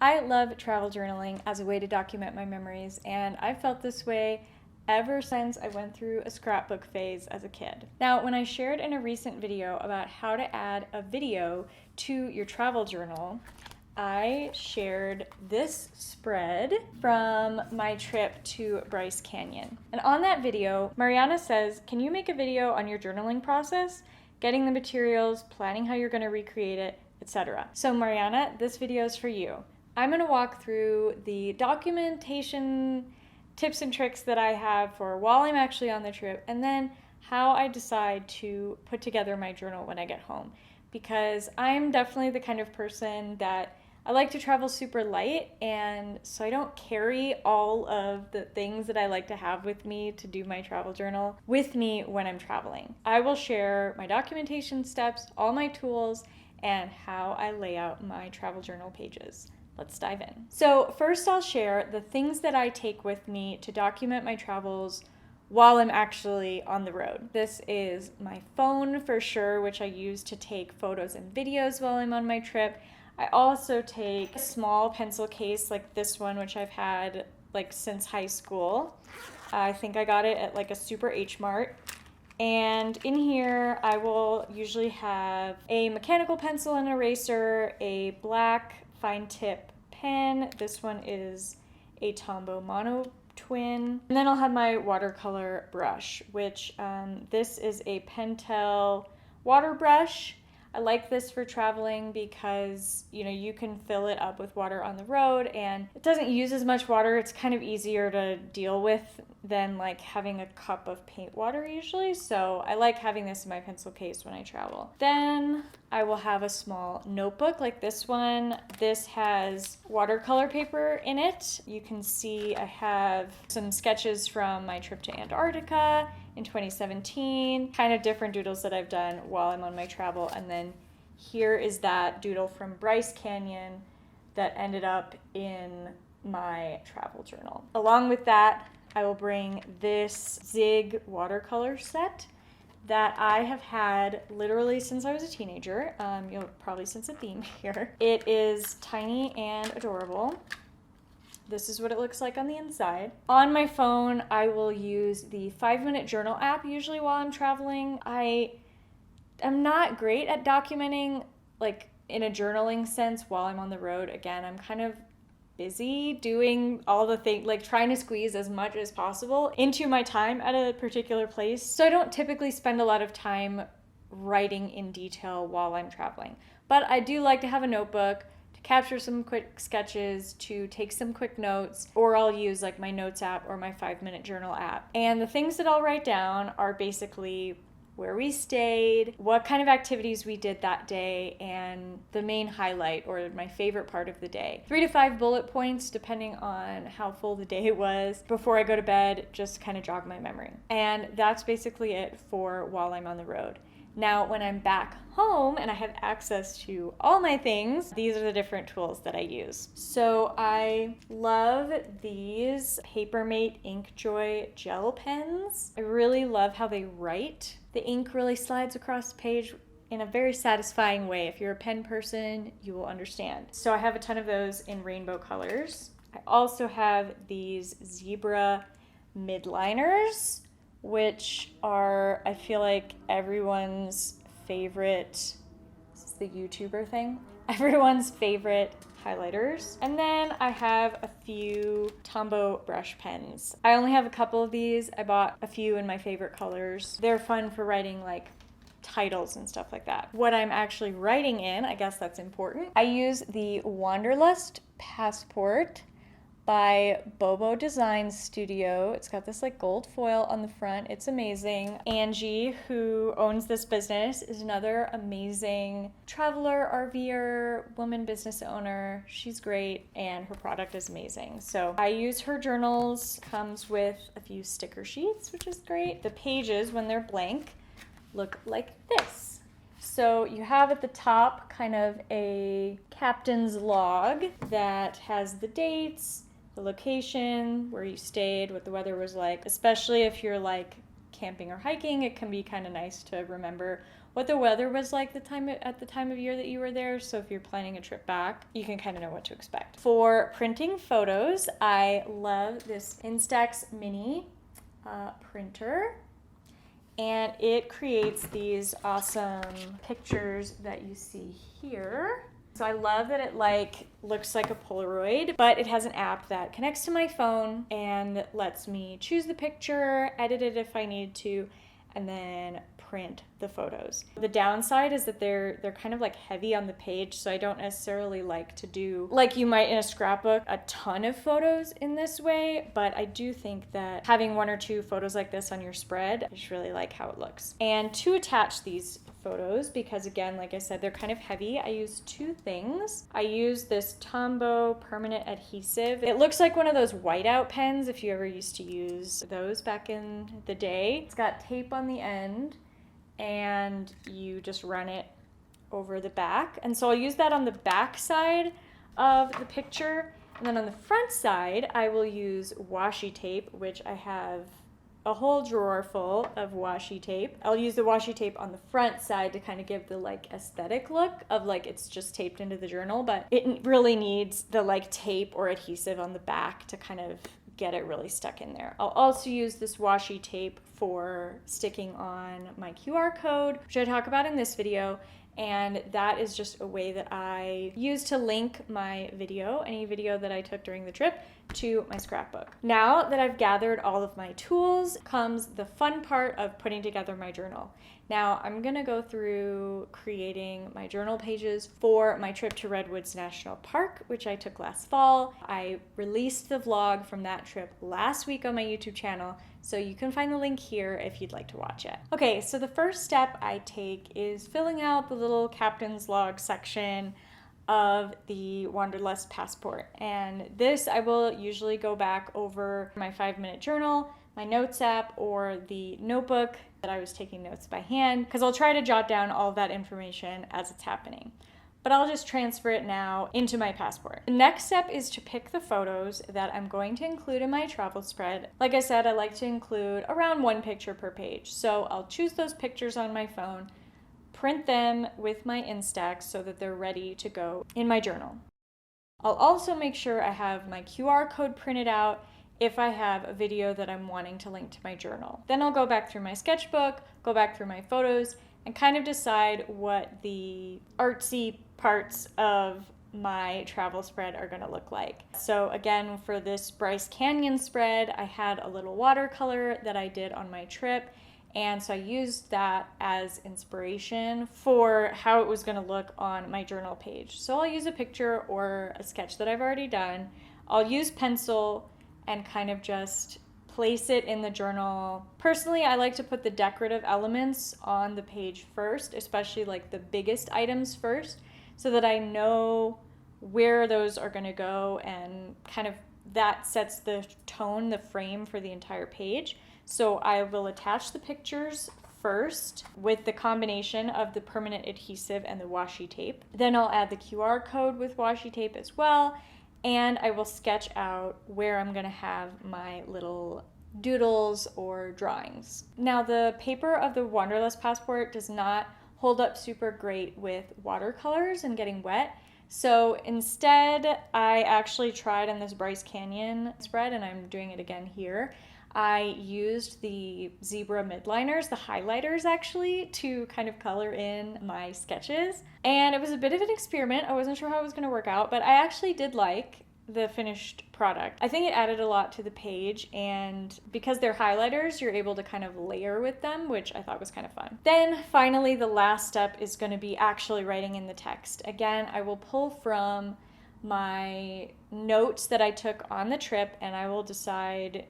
I love travel journaling as a way to document my memories, and I've felt this way ever since I went through a scrapbook phase as a kid. Now, when I shared in a recent video about how to add a video to your travel journal, I shared this spread from my trip to Bryce Canyon. And on that video, Mariana says, can you make a video on your journaling process, getting the materials, planning how you're gonna recreate it, etc. So Mariana, this video is for you. I'm gonna walk through the documentation tips and tricks that I have for while I'm actually on the trip, and then how I decide to put together my journal when I get home. Because I'm definitely the kind of person that I like to travel super light, and so I don't carry all of the things that I like to have with me to do my travel journal with me when I'm traveling. I will share my documentation steps, all my tools, and how I lay out my travel journal pages. Let's dive in. So first I'll share the things that I take with me to document my travels while I'm actually on the road. This is my phone for sure, which I use to take photos and videos while I'm on my trip. I also take a small pencil case like this one, which I've had like since high school. I think I got it at like a Super H Mart. And in here, I will usually have a mechanical pencil and eraser, a black fine tip pen. This one is a Tombow Mono Twin. And then I'll have my watercolor brush, which this is a Pentel water brush. I like this for traveling because, you know, you can fill it up with water on the road and it doesn't use as much water. It's kind of easier to deal with than like having a cup of paint water usually. So I like having this in my pencil case when I travel. Then I will have a small notebook like this one. This has watercolor paper in it. You can see I have some sketches from my trip to Antarctica in 2017, kind of different doodles that I've done while I'm on my travel. And then here is that doodle from Bryce Canyon that ended up in my travel journal. Along with that, I will bring this Zig watercolor set that I have had literally since I was a teenager. You'll probably sense a theme here. It is tiny and adorable. This is what it looks like on the inside. On my phone, I will use the 5-Minute Journal app usually while I'm traveling. I am not great at documenting like in a journaling sense while I'm on the road. Again, I'm kind of busy doing all the things, like trying to squeeze as much as possible into my time at a particular place. So I don't typically spend a lot of time writing in detail while I'm traveling. But I do like to have a notebook, capture some quick sketches, to take some quick notes, or I'll use like my notes app or my 5-Minute Journal app. And the things that I'll write down are basically where we stayed, what kind of activities we did that day, and the main highlight or my favorite part of the day. 3 to 5 bullet points depending on how full the day was before I go to bed, just kind of jog my memory. And that's basically it for while I'm on the road. Now, when I'm back home and I have access to all my things, these are the different tools that I use. So I love these Papermate Inkjoy gel pens. I really love how they write. The ink really slides across the page in a very satisfying way. If you're a pen person, you will understand. So I have a ton of those in rainbow colors. I also have these Zebra midliners, which are, I feel like, everyone's favorite, this is the YouTuber thing, everyone's favorite highlighters. And then I have a few Tombow brush pens. I only have a couple of these. I bought a few in my favorite colors. They're fun for writing like titles and stuff like that. What I'm actually writing in, I guess that's important. I use the Wanderlust Passport by Bobo Design Studio. It's got this like gold foil on the front. It's amazing. Angie, who owns this business, is another amazing traveler, RVer, woman business owner. She's great and her product is amazing. So I use her journals. Comes with a few sticker sheets, which is great. The pages, when they're blank, look like this. So you have at the top kind of a captain's log that has the dates, the location, where you stayed, what the weather was like. Especially if you're like camping or hiking, it can be kind of nice to remember what the weather was like at the time of year that you were there. So if you're planning a trip back, you can kind of know what to expect. For printing photos, I love this Instax Mini printer. And it creates these awesome pictures that you see here. So I love that it looks like a Polaroid, but it has an app that connects to my phone and lets me choose the picture, edit it if I need to, and then print the photos. The downside is that they're kind of like heavy on the page, so I don't necessarily like to do, like you might in a scrapbook, a ton of photos in this way, but I do think that having 1 or 2 photos like this on your spread, I just really like how it looks. And to attach these photos, because again, like I said, they're kind of heavy, I use 2 things. I use this Tombow permanent adhesive. It looks like one of those whiteout pens if you ever used to use those back in the day. It's got tape on the end and you just run it over the back. And so I'll use that on the back side of the picture. And then on the front side, I will use washi tape, which I have a whole drawer full of washi tape. I'll use the washi tape on the front side to kind of give the like aesthetic look of like it's just taped into the journal, but it really needs the like tape or adhesive on the back to kind of get it really stuck in there. I'll also use this washi tape for sticking on my QR code, which I talk about in this video. And that is just a way that I use to link my video, any video that I took during the trip, to my scrapbook. Now that I've gathered all of my tools, comes the fun part of putting together my journal. Now I'm gonna go through creating my journal pages for my trip to Redwoods National Park, which I took last fall. I released the vlog from that trip last week on my YouTube channel, so you can find the link here if you'd like to watch it. Okay, so the first step I take is filling out the little captain's log section of the Wanderlust passport. And this I will usually go back over my 5-minute journal, my notes app, or the notebook that I was taking notes by hand, because I'll try to jot down all of that information as it's happening. But I'll just transfer it now into my passport. The next step is to pick the photos that I'm going to include in my travel spread. Like I said, I like to include around 1 picture per page. So I'll choose those pictures on my phone, print them with my Instax so that they're ready to go in my journal. I'll also make sure I have my QR code printed out if I have a video that I'm wanting to link to my journal. Then I'll go back through my sketchbook, go back through my photos, and kind of decide what the artsy parts of my travel spread are gonna look like. So again, for this Bryce Canyon spread, I had a little watercolor that I did on my trip, and so I used that as inspiration for how it was gonna look on my journal page. So I'll use a picture or a sketch that I've already done. I'll use pencil and kind of just place it in the journal. Personally, I like to put the decorative elements on the page first, especially like the biggest items first, so that I know where those are gonna go, and kind of that sets the tone, the frame for the entire page. So I will attach the pictures first with the combination of the permanent adhesive and the washi tape. Then I'll add the QR code with washi tape as well, and I will sketch out where I'm gonna have my little doodles or drawings. Now the paper of the Wanderlust passport does not hold up super great with watercolors and getting wet. So instead, I actually tried on this Bryce Canyon spread, and I'm doing it again here. I used the zebra midliners, the highlighters actually, to kind of color in my sketches. And it was a bit of an experiment. I wasn't sure how it was going to work out, but I actually did like the finished product. I think it added a lot to the page, and because they're highlighters, you're able to kind of layer with them, which I thought was kind of fun. Then finally, the last step is going to be actually writing in the text. Again, I will pull from my notes that I took on the trip, and I will decide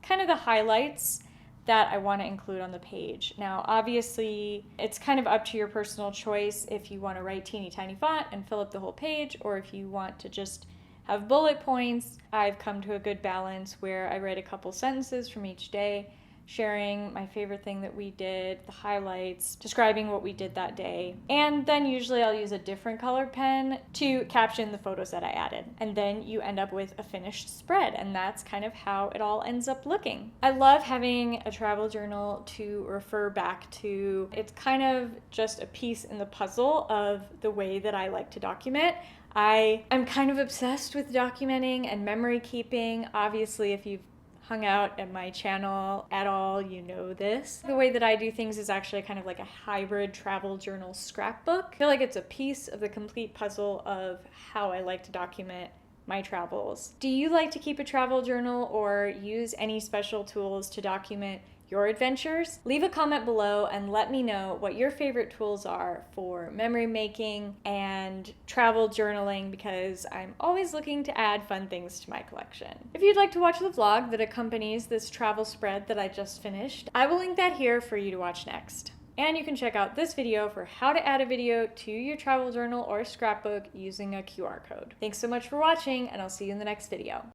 kind of the highlights that I want to include on the page. Now, obviously, it's kind of up to your personal choice if you want to write teeny tiny font and fill up the whole page, or if you want to just have bullet points. I've come to a good balance where I write a couple sentences from each day, sharing my favorite thing that we did, the highlights, describing what we did that day. And then usually I'll use a different colored pen to caption the photos that I added. And then you end up with a finished spread, and that's kind of how it all ends up looking. I love having a travel journal to refer back to. It's kind of just a piece in the puzzle of the way that I like to document. I'm kind of obsessed with documenting and memory keeping. Obviously, if you've hung out at my channel at all, you know this. The way that I do things is actually kind of like a hybrid travel journal scrapbook. I feel like it's a piece of the complete puzzle of how I like to document my travels. Do you like to keep a travel journal or use any special tools to document your adventures? Leave a comment below and let me know what your favorite tools are for memory making and travel journaling, because I'm always looking to add fun things to my collection. If you'd like to watch the vlog that accompanies this travel spread that I just finished, I will link that here for you to watch next. And you can check out this video for how to add a video to your travel journal or scrapbook using a QR code. Thanks so much for watching, and I'll see you in the next video.